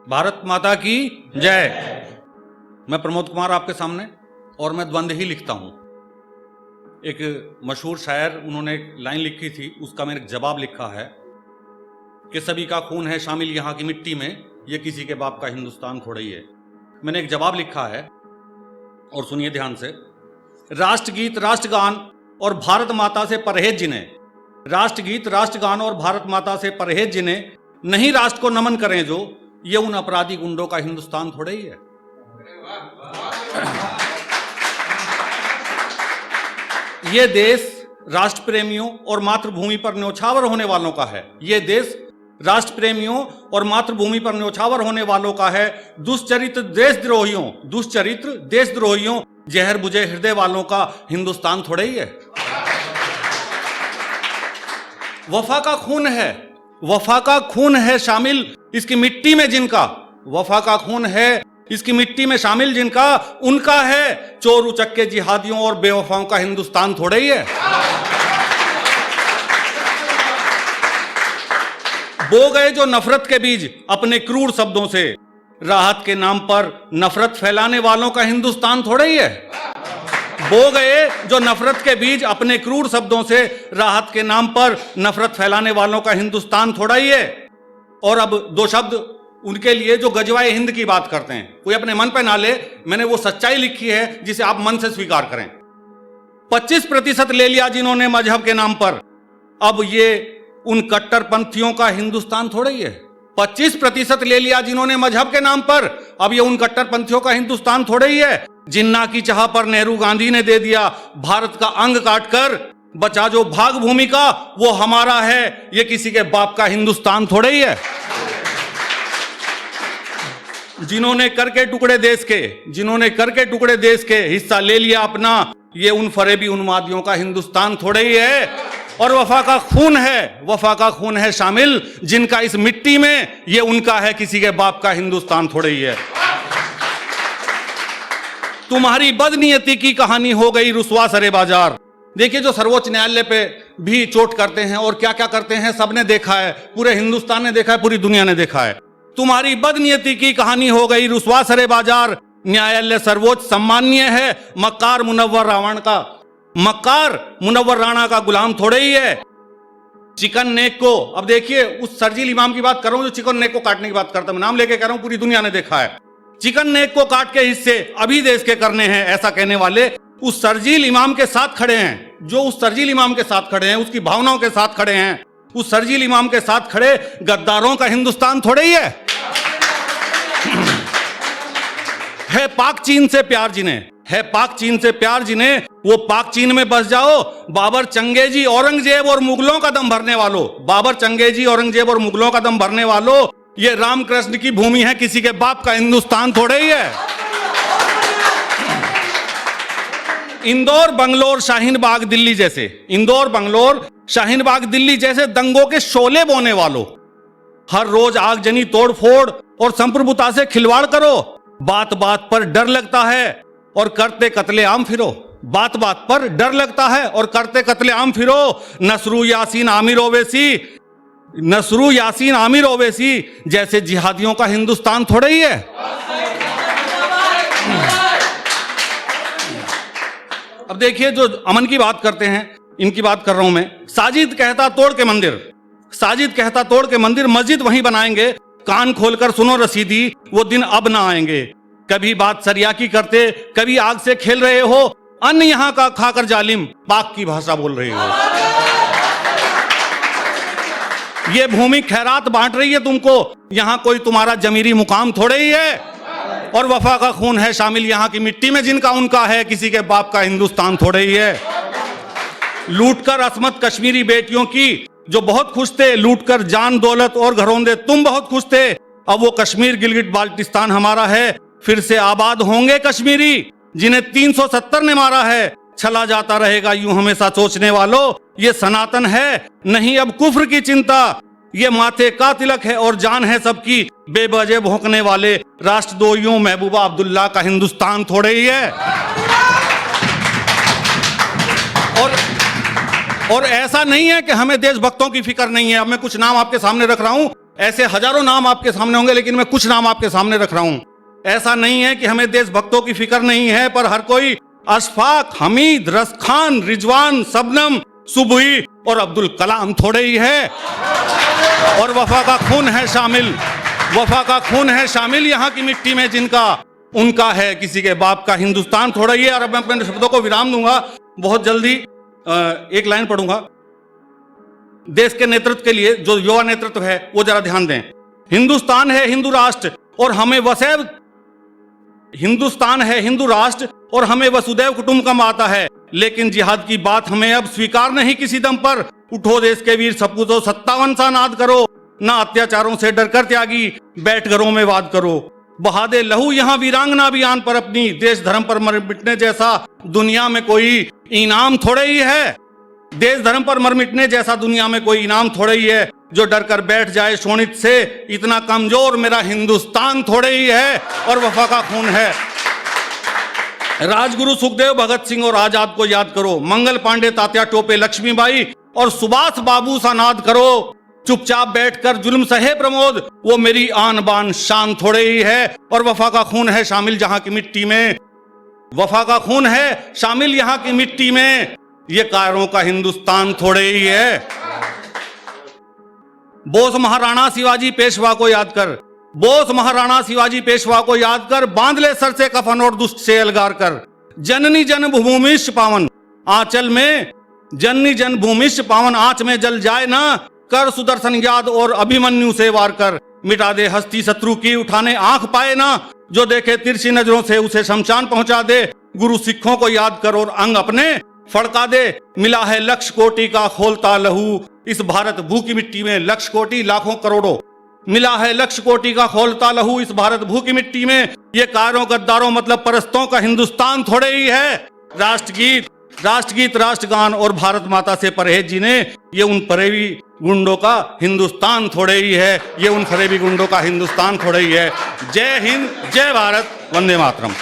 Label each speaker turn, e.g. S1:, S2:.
S1: भारत माता की जय। मैं प्रमोद कुमार आपके सामने, और मैं द्वंद ही लिखता हूं। एक मशहूर शायर, उन्होंने एक लाइन लिखी थी, उसका मैंने एक जवाब लिखा है कि सभी का खून है शामिल यहाँ की मिट्टी में, ये किसी के बाप का हिंदुस्तान थोड़ा ही है। मैंने एक जवाब लिखा है और सुनिए ध्यान से। राष्ट्रगीत राष्ट्रगान और भारत माता से परहेज जिन्हें, राष्ट्रगीत राष्ट्रगान और भारत माता से परहेज जिन्हें नहीं राष्ट्र को नमन करें जो, ये उन अपराधी गुंडों का हिंदुस्तान थोड़ा ही है। ये देश राष्ट्र प्रेमियों और मातृभूमि पर न्यौछावर होने वालों का है। ये देश राष्ट्र प्रेमियों और मातृभूमि पर न्यौछावर होने वालों का है। दुष्चरित्र देशद्रोहियों जहर बुझे हृदय वालों का हिंदुस्तान थोड़ा ही है। वफा का खून है शामिल इसकी मिट्टी में जिनका, वफा का खून है इसकी मिट्टी में शामिल जिनका, उनका है चोर उचक्के जिहादियों और बेवफाओं का हिंदुस्तान थोड़ा ही है। बो गए जो नफरत के बीज अपने क्रूर शब्दों से, राहत के नाम पर नफरत फैलाने वालों का हिंदुस्तान थोड़ा ही है। बो गए जो नफरत के बीज अपने क्रूर शब्दों से, राहत के नाम पर नफरत फैलाने वालों का हिंदुस्तान थोड़ा ही है। और अब दो शब्द उनके लिए जो गजवाए हिंद की बात करते हैं, कोई अपने मन पे ना ले, मैंने वो सच्चाई लिखी है जिसे आप मन से स्वीकार करें। 25% ले लिया जिन्होंने मजहब के नाम पर, अब ये उन कट्टरपंथियों का हिंदुस्तान थोड़ा ही है। 25% ले लिया जिन्होंने मजहब के नाम पर, अब ये उन कट्टरपंथियों का हिंदुस्तान थोड़ा ही है। जिन्ना की चाह पर नेहरू गांधी ने दे दिया भारत का अंग काटकर, बचा जो भाग भूमि का वो हमारा है, ये किसी के बाप का हिंदुस्तान थोड़ा ही है। जिन्होंने करके टुकड़े देश के हिस्सा ले लिया अपना, ये उन फरेबी उन्मादियों का हिंदुस्तान थोड़ा ही है। और वफा का खून है शामिल जिनका इस मिट्टी में, ये उनका है किसी के बाप का हिंदुस्तान थोड़ा ही है। तुम्हारी बदनीयती की कहानी हो गई रुसवा सरे बाजार। देखिए, जो सर्वोच्च न्यायालय पे भी चोट करते हैं और क्या क्या करते हैं, सबने देखा है, पूरे हिंदुस्तान ने देखा है, पूरी दुनिया ने देखा है। तुम्हारी बदनीयती की कहानी हो गई रुसवा सरे बाजार। न्यायालय सर्वोच्च सम्माननीय है, मक्कार मुनव्वर राणा का गुलाम थोड़े ही है। चिकन नेक को, अब देखिए उस शर्जील इमाम की बात कर रहा हूं जो चिकन नेक को काटने की बात करता है, मैं नाम लेके कह रहा हूं, पूरी दुनिया ने देखा है। चिकन नेक को काट के हिस्से अभी देश के करने हैं, ऐसा कहने वाले उस शर्जील इमाम के साथ खड़े हैं, जो उस शर्जील इमाम के साथ खड़े हैं, उसकी भावनाओं के साथ खड़े हैं, उस शर्जील इमाम के साथ खड़े गद्दारों का हिंदुस्तान थोड़े ही है। है पाक चीन से प्यार जिन्हें, वो पाक चीन में बस जाओ। बाबर चंगेजी औरंगजेब और मुगलों का दम भरने वालों, ये रामकृष्ण की भूमि है, किसी के बाप का हिंदुस्तान थोड़े ही है। इंदौर बंगलोर शाहीन बाग दिल्ली जैसे दंगों के शोले बोने वालों, हर रोज आगजनी तोड़फोड़ और संप्रभुता से खिलवाड़ करो। बात बात पर डर लगता है और करते कत्लेआम फिरो। नसरू यासीन आमिर ओवैसी जैसे जिहादियों का हिंदुस्तान थोड़ा ही है। अब देखिए, जो अमन की बात करते हैं, इनकी बात कर रहा हूं मैं। साजिद कहता तोड़ के मंदिर मस्जिद वहीं बनाएंगे। कान खोलकर सुनो रसीदी, वो दिन अब ना आएंगे। कभी बात सरिया की करते, कभी आग से खेल रहे हो, अन्न यहां का खाकर जालिम पाक की भाषा बोल रहे हो। ये भूमि खैरात बांट रही है तुमको, यहां कोई तुम्हारा जमीरी मुकाम थोड़े ही है। और वफा का खून है शामिल यहां की मिट्टी में जिनका, उनका है किसी के बाप का हिंदुस्तान थोड़े ही है। लूटकर असमत कश्मीरी बेटियों की जो बहुत खुश थे, लूटकर जान दौलत और घरौंदे तुम बहुत खुश थे। अब वो कश्मीर गिलगिट बाल्टिस्तान हमारा है, फिर से आबाद होंगे कश्मीरी जिन्हें 370 ने मारा है। चला जाता रहेगा यूं हमेशा सोचने वालों, ये सनातन है नहीं अब कुफ्र की चिंता। ये माथे का तिलक है और जान है सबकी, बेवजह भौंकने वाले राष्ट्रद्रोहियों महबूबा अब्दुल्ला का हिंदुस्तान थोड़े ही है। और ऐसा नहीं है कि हमें देशभक्तों की फिक्र नहीं है। अब मैं कुछ नाम आपके सामने रख रहा हूं, ऐसे हजारों नाम आपके सामने होंगे, लेकिन मैं कुछ नाम आपके सामने रख रहा हूं। ऐसा नहीं है कि हमें देशभक्तों की फिक्र नहीं है, पर हर कोई अशफाक, हमीद, रसखान, रिजवान, सबनम, सुबुई और अब्दुल कलाम थोड़े ही है। और वफा का खून है शामिल, वफा का खून है शामिल यहाँ की मिट्टी में जिनका, उनका है किसी के बाप का हिंदुस्तान थोड़ा ही है। और अब मैं अपने शब्दों को विराम दूंगा, बहुत जल्दी एक लाइन पढ़ूंगा। देश के नेतृत्व के लिए जो युवा नेतृत्व है वो जरा ध्यान दें। हिंदुस्तान है हिंदू राष्ट्र और हमें वसैव, हिंदुस्तान है हिंदू राष्ट्र और हमें वसुदैव कुटुंबकम आता है, लेकिन जिहाद की बात हमें अब स्वीकार नहीं किसी दम पर। उठो देश के वीर सपूतों, 57 सा नाद करो, ना अत्याचारों से डरकर त्यागी बैठ घरों में वाद करो। बहा दे लहू यहाँ वीरांगना भी आन पर अपनी, देश धर्म पर मर मिटने जैसा दुनिया में कोई इनाम थोड़े ही है। देश धर्म पर मर मिटने जैसा दुनिया में कोई इनाम थोड़े ही है। जो डरकर बैठ जाए शोणित से, इतना कमजोर मेरा हिंदुस्तान थोड़े ही है। और वफा का खून है। राजगुरु सुखदेव, भगत सिंह और आजाद को याद करो, मंगल पांडे, तात्या टोपे, लक्ष्मीबाई और सुभाष बाबू सा नाद करो। चुपचाप बैठकर जुल्म सहे प्रमोद, वो मेरी आन बान शान थोड़े ही है। और वफा का खून है शामिल जहां की मिट्टी में, वफा का खून है शामिल यहाँ की मिट्टी में, ये कायरों का हिंदुस्तान थोड़े ही है। बोस महाराणा शिवाजी पेशवा को याद कर, बोस महाराणा शिवाजी पेशवा को याद कर, बांध ले सर से कफन और दुष्ट से अलगार कर। जननी जन्मभूमिश्च पावन आंचल में, जननी जन्मभूमिश्च पावन आंच में जल जाए ना, कर सुदर्शन याद और अभिमन्यु से वार कर। मिटा दे हस्ती शत्रु की, उठाने आंख पाए ना, जो देखे तिरछी नजरों से उसे शमशान पहुंचा दे। गुरु सिखों को याद कर और अंग अपने फड़का दे। मिला है लक्ष कोटि का खोलता लहू, इस भारत भू की मिट्टी में लक्ष कोटि लाखों करोड़ों। मिला है लक्ष कोटि का खोलता लहू, इस भारत भू की मिट्टी में, ये कायरों गद्दारों मतलब परस्तों का हिंदुस्तान थोड़े ही है। राष्ट्रगीत, राष्ट्रगीत, राष्ट्रगान और भारत माता से परहेज जिने, ये उन फरेबी गुंडों का हिंदुस्तान थोड़े ही है। ये उन फरेबी गुंडों का हिंदुस्तान थोड़े ही है। जय हिंद, जय भारत, वंदे मातरम।